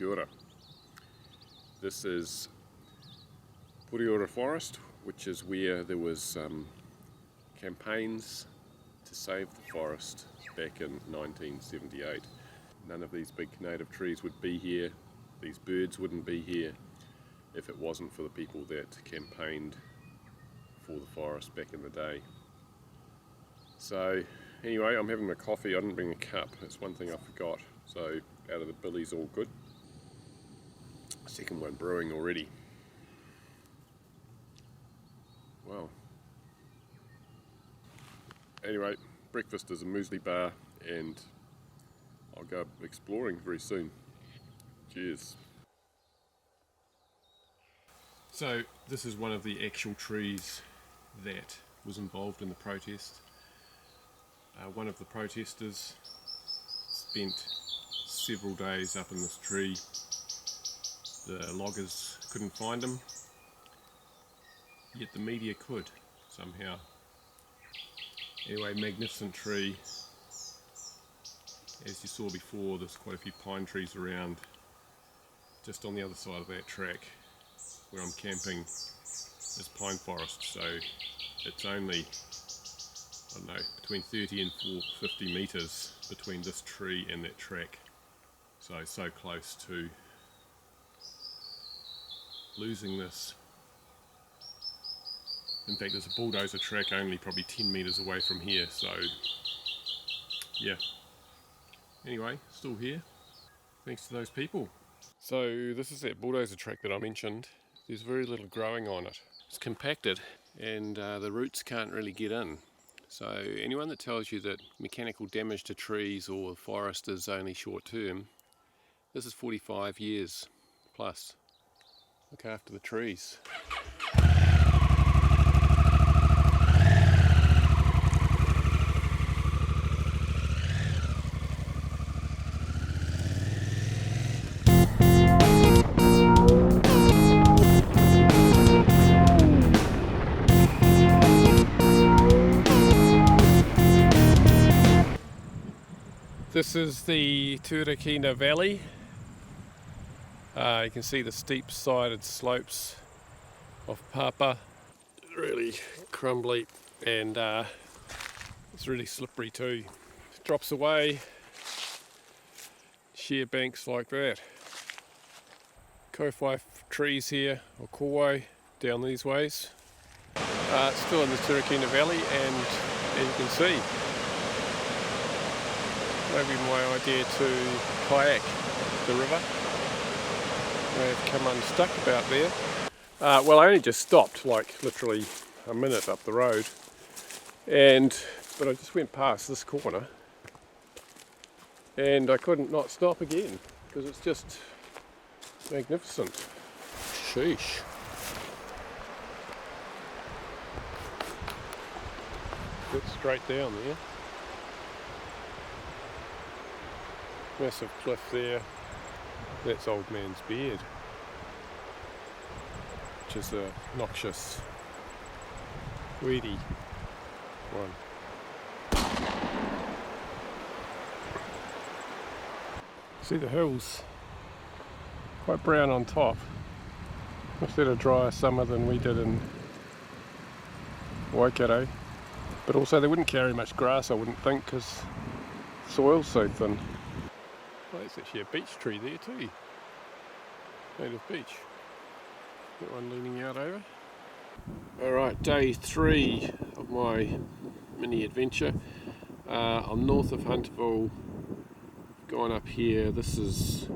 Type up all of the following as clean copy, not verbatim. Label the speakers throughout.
Speaker 1: Pureora. This is Pureora forest, which is where there was campaigns to save the forest back in 1978. None of these big native trees would be here, these birds wouldn't be here if it wasn't for the people that campaigned for the forest back in the day. So anyway, I'm having my coffee. I didn't bring a cup, that's one thing I forgot. So out of the billy's all good. Second one brewing already. Wow. Anyway, breakfast is a muesli bar and I'll go exploring very soon. Cheers. So this is one of the actual trees that was involved in the protest. One of the protesters spent several days up in this tree. The loggers couldn't find him, yet the media could somehow. Anyway, magnificent tree. As you saw before, there's quite a few pine trees around. Just on the other side of that track where I'm camping is pine forest, so it's only, I don't know, between 30 and 50 metres between this tree and that track. So close to losing this. In fact, there's a bulldozer track only probably 10 metres away from here, so yeah. Anyway, still here, thanks to those people. So this is that bulldozer track that I mentioned. There's very little growing on it. It's compacted and the roots can't really get in. So anyone that tells you that mechanical damage to trees or forest is only short term, this is 45 years plus. Look after the trees. This is the Turakina Valley. You can see the steep sided slopes of Papa. Really crumbly and it's really slippery too. It drops away, sheer banks like that. Kowhai trees here, or kowhai, down these ways. It's still in the Turakina Valley, and as you can see, maybe my idea to kayak the river. I have come unstuck about there. Well, I only just stopped, like literally a minute up the road, but I just went past this corner and I couldn't not stop again because it's just magnificent. Sheesh. It's straight down there. Massive cliff there. That's Old Man's Beard, which is a noxious, weedy one. See the hills, quite brown on top. Much had a drier summer than we did in Waikato, but also they wouldn't carry much grass, I wouldn't think, because the soil's so thin. Oh, there's actually a beech tree there too. Native beech. That one leaning out over. Alright, day 3 of my mini adventure. I'm north of Hunterville, going up here. This is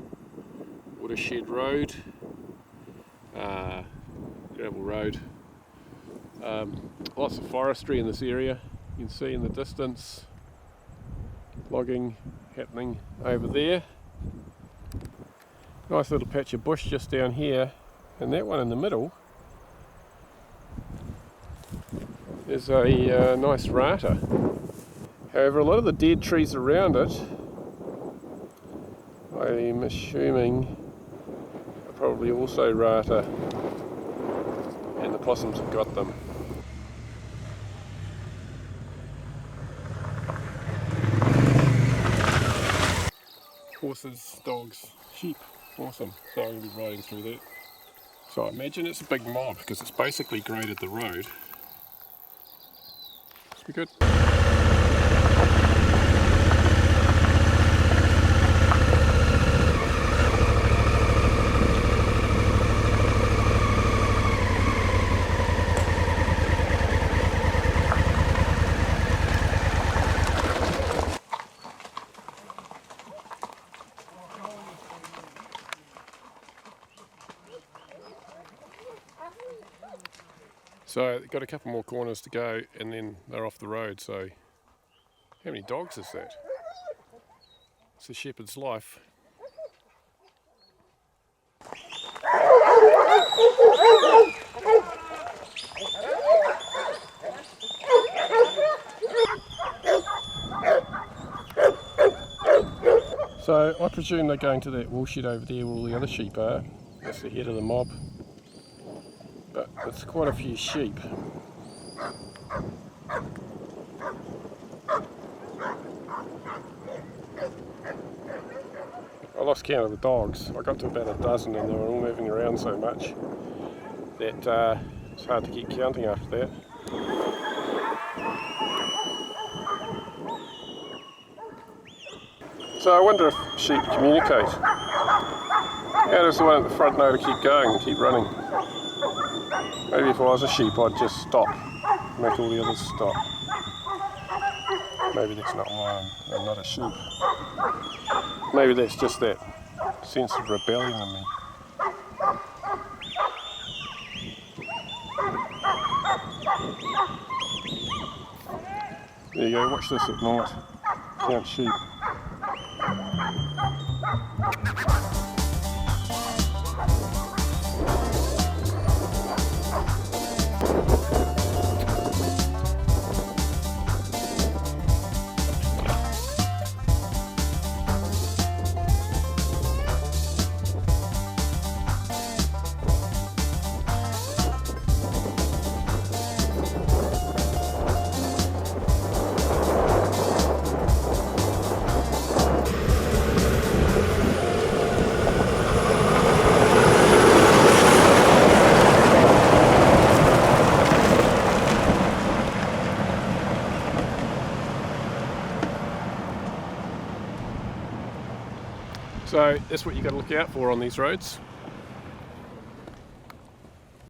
Speaker 1: Watershed Road, gravel road. Lots of forestry in this area. You can see in the distance logging happening over there. Nice little patch of bush just down here, and that one in the middle is a nice rata. However, a lot of the dead trees around it, I'm assuming, are probably also rata, and the possums have got them. Horses, dogs, sheep. Awesome. So I'm going to be riding through that. So I imagine it's a big mob because it's basically graded the road. Should be good. So they've got a couple more corners to go and then they're off the road. So how many dogs is that? It's a shepherd's life. So I presume they're going to that woolshed over there where all the other sheep are. That's the head of the mob. But it's quite a few sheep. I lost count of the dogs. I got to about a dozen and they were all moving around so much that it's hard to keep counting after that. So I wonder if sheep communicate. How does the one at the front know to keep going and keep running? Maybe if I was a sheep I'd just stop, make all the others stop. Maybe that's not why I'm not a sheep. Maybe that's just that sense of rebellion in me. There you go, watch this at night. Count sheep. So that's what you got to look out for on these roads.